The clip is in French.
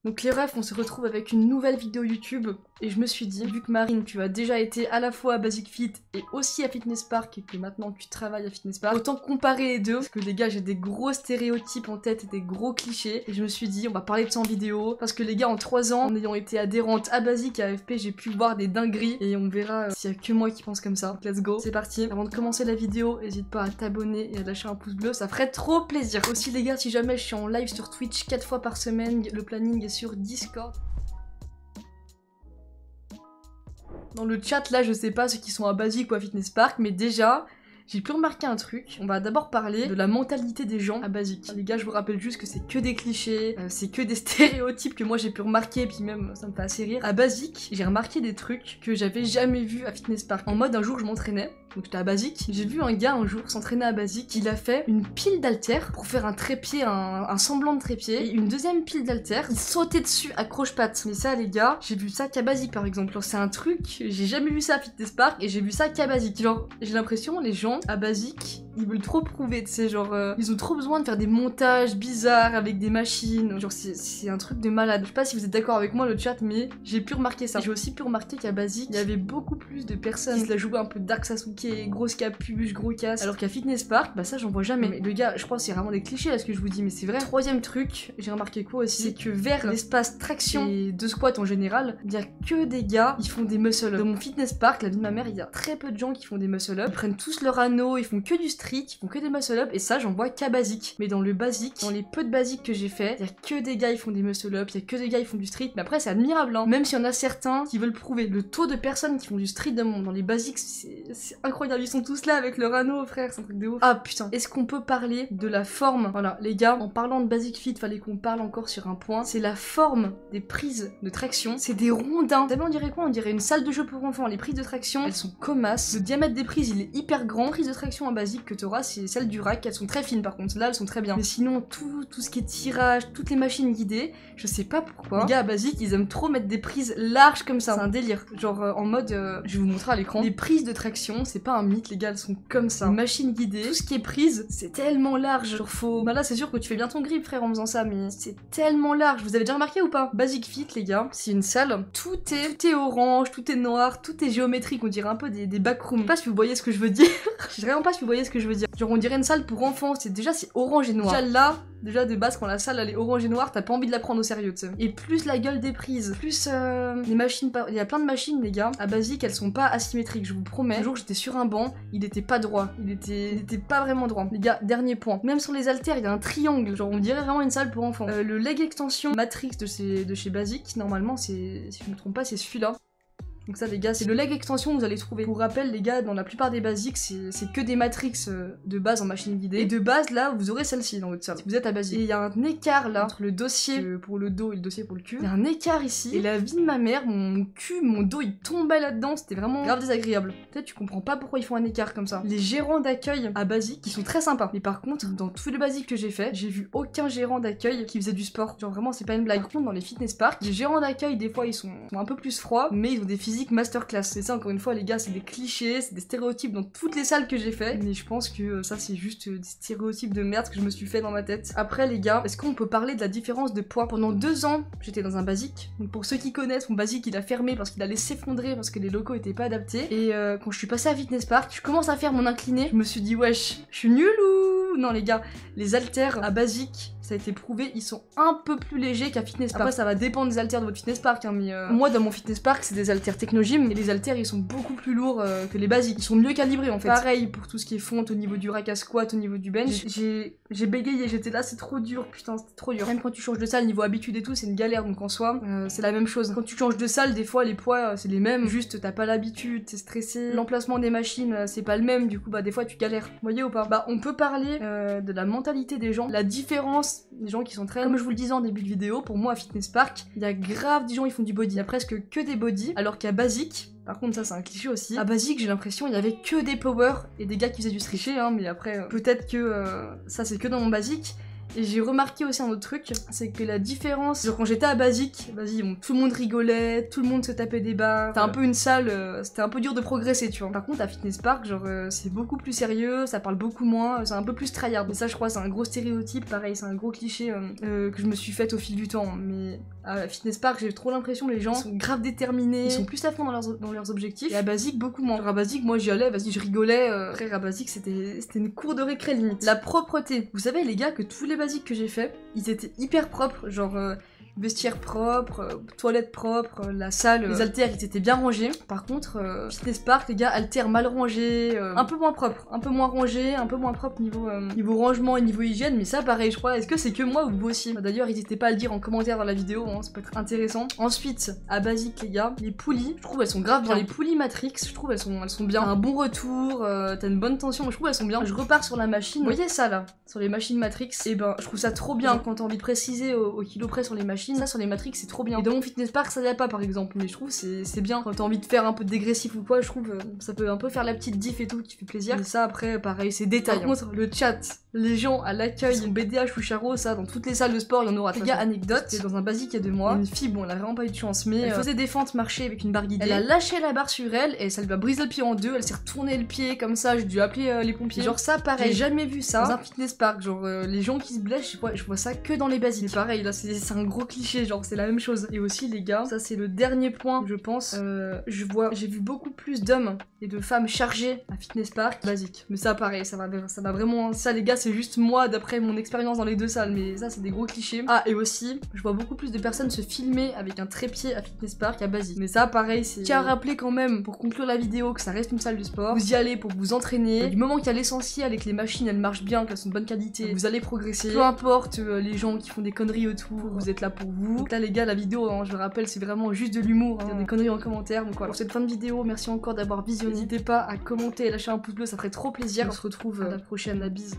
Donc les refs, on se retrouve avec une nouvelle vidéo YouTube et je me suis dit, vu que Marine, tu as déjà été à la fois à Basic Fit et aussi à Fitness Park et que maintenant tu travailles à Fitness Park, autant comparer les deux parce que les gars, j'ai des gros stéréotypes en tête et des gros clichés et je me suis dit, on va parler de ça en vidéo parce que les gars, en 3 ans, en ayant été adhérente à Basic et à AFP, j'ai pu voir des dingueries et on verra s'il y a que moi qui pense comme ça. Donc, let's go, c'est parti. Avant de commencer la vidéo, n'hésite pas à t'abonner et à lâcher un pouce bleu, ça ferait trop plaisir. Aussi les gars, si jamais je suis en live sur Twitch 4 fois par semaine, le planning est sur Discord. Dans le chat là, je sais pas ceux qui sont à Basic ou à Fitness Park, mais déjà, j'ai pu remarquer un truc. On va d'abord parler de la mentalité des gens à Basic. Les gars, je vous rappelle juste que c'est que des clichés, c'est que des stéréotypes que moi j'ai pu remarquer, puis même ça me fait assez rire. À Basic, j'ai remarqué des trucs que j'avais jamais vu à Fitness Park. En mode, un jour je m'entraînais, donc j'étais à Basic, j'ai vu un gars un jour s'entraîner à Basic, il a fait une pile d'haltères pour faire un trépied, un semblant de trépied, et une deuxième pile d'haltères, il sautait dessus à croche-patte. Mais ça les gars, j'ai vu ça qu'à Basic par exemple. Genre c'est un truc, j'ai jamais vu ça à Fitness Park, et j'ai vu ça qu'à Basic. Genre, j'ai l'impression les gens à Basic, ils veulent trop prouver, tu sais, genre, ils ont trop besoin de faire des montages bizarres avec des machines, genre c'est un truc de malade. Je sais pas si vous êtes d'accord avec moi le chat, mais j'ai pu remarquer ça. J'ai aussi pu remarquer qu'à Basic, il y avait beaucoup plus de personnes qui se la jouaient un peu Dark Sasuke, grosse capuche, gros casse, alors qu'à Fitness Park, bah ça j'en vois jamais. Mais le gars, je crois que c'est vraiment des clichés là ce que je vous dis, mais c'est vrai. Troisième truc, j'ai remarqué quoi aussi, c'est que vers l'espace traction et de squat en général, il y a que des gars, ils font des muscle-up. Dans mon Fitness Park, la vie de ma mère, il y a très peu de gens qui font des muscle-up, ils prennent tous leur anneau, ils font que du street, ils font que des muscle-up, et ça j'en vois qu'à Basic. Mais dans le Basic, dans les peu de Basic que j'ai fait, il y a que des gars ils font des muscle-up, il y a que des gars ils font du street, mais après c'est admirable hein. Même s'il y en a certains qui veulent prouver, le taux de personnes qui font du street dans les Basics, c'est incroyable, ils sont tous là avec leur anneau frère, c'est un truc de ouf. Ah putain, est-ce qu'on peut parler de la forme? Voilà les gars, en parlant de Basic Fit, fallait qu'on parle encore sur un point, c'est la forme des prises de traction, c'est des rondins. Vous savez on dirait quoi? On dirait une salle de jeu pour enfants. Les prises de traction, elles sont comasses, le diamètre des prises il est hyper grand. Les prises de traction en Basic que t'auras, c'est celles du rack, elles sont très fines par contre, là elles sont très bien. Mais sinon tout ce qui est tirage, toutes les machines guidées, je sais pas pourquoi. Les gars à Basic, ils aiment trop mettre des prises larges comme ça, c'est un délire. Genre en mode, je vais vous montrer à l'écran, les prises de traction, c'est pas un mythe les gars, elles sont comme ça. Les machines guidées, tout ce qui est prise, c'est tellement large, genre faut... Bah là c'est sûr que tu fais bien ton grip frère en faisant ça, mais c'est tellement large. Vous avez déjà remarqué ou pas? Basic Fit les gars, c'est une salle, tout est orange, tout est noir, tout est géométrique, on dirait un peu des backrooms. Je sais pas si vous voyez ce que je veux dire. Je sais vraiment pas si vous voyez ce que je veux dire. Genre on dirait une salle pour enfants, c'est orange et noir. Déjà là, déjà de base quand la salle elle est orange et noire, t'as pas envie de la prendre au sérieux tu sais. Et plus la gueule des prises, plus les machines, il y a plein de machines les gars, à Basic elles sont pas asymétriques, je vous promets. Un jour j'étais sur un banc, il était pas droit, il était pas vraiment droit. Les gars, dernier point, même sur les haltères il y a un triangle, genre on dirait vraiment une salle pour enfants. Le leg extension Matrix de chez Basic, normalement c'est, si je me trompe pas, c'est celui-là. Donc ça les gars, c'est le leg extension que vous allez trouver. Pour rappel les gars, dans la plupart des basiques, c'est que des matrix de base en machine guidée. Et de base là, vous aurez celle-ci dans votre salle, si vous êtes à Basic. Et il y a un écart là, entre le dossier pour le dos et le dossier pour le cul. Il y a un écart ici. Et la vie de ma mère, mon cul, mon dos, il tombait là-dedans, c'était vraiment grave désagréable. Peut-être tu comprends pas pourquoi ils font un écart comme ça. Les gérants d'accueil à Basic, ils sont très sympas. Mais par contre, dans tous les basiques que j'ai fait, j'ai vu aucun gérant d'accueil qui faisait du sport. Genre vraiment, c'est pas une blague. Par contre, dans les fitness parks, les gérants d'accueil, des fois, ils sont un peu plus froids, mais ils ont des physiques masterclass. C'est ça encore une fois les gars, c'est des clichés, c'est des stéréotypes dans toutes les salles que j'ai fait, mais je pense que ça c'est juste des stéréotypes de merde que je me suis fait dans ma tête. Après les gars, est-ce qu'on peut parler de la différence de poids? Pendant 2 ans, j'étais dans un Basic. Donc pour ceux qui connaissent, mon Basic il a fermé parce qu'il allait s'effondrer parce que les locaux étaient pas adaptés. Et quand je suis passée à Fitness Park, je commence à faire mon incliné, je me suis dit wesh, je suis nulle ou... Non les gars, les haltères à Basic, ça a été prouvé, ils sont un peu plus légers qu'à Fitness Park. Après ça va dépendre des haltères de votre Fitness Park hein, mais moi dans mon Fitness Park c'est des haltères Technogym et les haltères ils sont beaucoup plus lourds que les basiques, ils sont mieux calibrés en fait. Pareil pour tout ce qui est fonte au niveau du rack à squat, au niveau du bench, j'ai bégayé, j'étais là, c'est trop dur, putain c'était trop dur. Même quand tu changes de salle, niveau habitude et tout, c'est une galère donc en soi c'est la même chose. Quand tu changes de salle, des fois les poids c'est les mêmes, juste t'as pas l'habitude, t'es stressé, l'emplacement des machines c'est pas le même, du coup bah des fois tu galères. Vous voyez ou pas? Bah on peut parler de la mentalité des gens, la différence des gens qui sont très... Comme je vous le disais en début de vidéo, pour moi à Fitness Park, il y a grave des gens ils font du body, il y a presque que des body, alors qu'à Basic, par contre ça c'est un cliché aussi, à Basic j'ai l'impression il y avait que des power et des gars qui faisaient du tricher hein, mais après peut-être que ça c'est que dans mon Basic. Et j'ai remarqué aussi un autre truc, c'est que la différence, genre quand j'étais à Basique, vas-y, bon, tout le monde rigolait, tout le monde se tapait des barres, c'était un peu une salle, c'était un peu dur de progresser, tu vois. Par contre à Fitness Park, genre c'est beaucoup plus sérieux, ça parle beaucoup moins, c'est un peu plus tryhard. Et ça je crois c'est un gros stéréotype, pareil, c'est un gros cliché que je me suis fait au fil du temps. Mais à Fitness Park, j'ai trop l'impression que les gens sont grave déterminés, ils sont plus à fond dans leurs objectifs. Et à Basique, beaucoup moins. Genre à Basique, moi j'y allais, vas-y, je rigolais. Frère, à Basique, c'était une cour de récré limite. La propreté. Vous savez, les gars, que tous les Basiques que j'ai fait, ils étaient hyper propres, genre vestiaire propre, toilette propre, la salle, les haltères ils étaient bien rangés. Par contre, Fitness Park, les gars, haltères mal rangés, un peu moins propre, un peu moins rangé, un peu moins propre niveau rangement et niveau hygiène, mais ça pareil je crois, est-ce que c'est que moi ou vous aussi? D'ailleurs n'hésitez pas à le dire en commentaire dans la vidéo, hein, ça peut être intéressant. Ensuite, à Basique les gars, les poulies, je trouve elles sont grave bien. Les poulies Matrix, je trouve elles sont bien. Un bon retour, t'as une bonne tension, je trouve elles sont bien. Je repars sur la machine, vous voyez ça là, sur les machines Matrix, et ben je trouve ça trop bien quand t'as envie de préciser au kilo près sur les machines, ça sur les Matrix c'est trop bien. Et dans mon Fitness Park ça y a pas par exemple, mais je trouve c'est bien quand t'as envie de faire un peu de dégressif ou quoi, je trouve ça peut un peu faire la petite diff et tout qui fait plaisir. Mais ça après pareil c'est détail. Par contre le chat, les gens à l'accueil, son BDH ou Charo, ça dans toutes les salles de sport il y en aura. Les gars, anecdote, c'était dans un Basique il y a 2 mois, une fille, bon elle a vraiment pas eu de chance, mais elle faisait des fentes marcher avec une barre guidée, elle a lâché la barre sur elle et ça lui a brisé le pied en deux, elle s'est retournée le pied comme ça, j'ai dû appeler les pompiers. Genre ça pareil, j'ai jamais vu ça dans un Fitness Park, genre les gens qui se blessent, je vois ça que dans les Basiques. Mais pareil là c'est un gros cliché, genre c'est la même chose. Et aussi les gars, ça c'est le dernier point je pense, j'ai vu beaucoup plus d'hommes et de femmes chargées à Fitness Park Basique. Mais ça pareil, ça va vraiment, ça les gars c'est juste moi d'après mon expérience dans les 2 salles, mais ça c'est des gros clichés. Ah et aussi, je vois beaucoup plus de personnes se filmer avec un trépied à Fitness Park à Basique. Mais ça pareil, c'est tiens à rappeler quand même pour conclure la vidéo que ça reste une salle de sport. Vous y allez pour vous entraîner. Et du moment qu'il y a l'essentiel et que les machines elles marchent bien, qu'elles sont de bonne qualité, vous allez progresser. Peu importe les gens qui font des conneries autour, vous êtes là pour vous. Donc là les gars, la vidéo, hein, je le rappelle, c'est vraiment juste de l'humour, hein, des conneries en commentaire. Donc voilà, pour cette fin de vidéo, merci encore d'avoir visionné. N'hésitez pas à commenter et lâcher un pouce bleu, ça ferait trop plaisir. On se retrouve à la prochaine, la bise.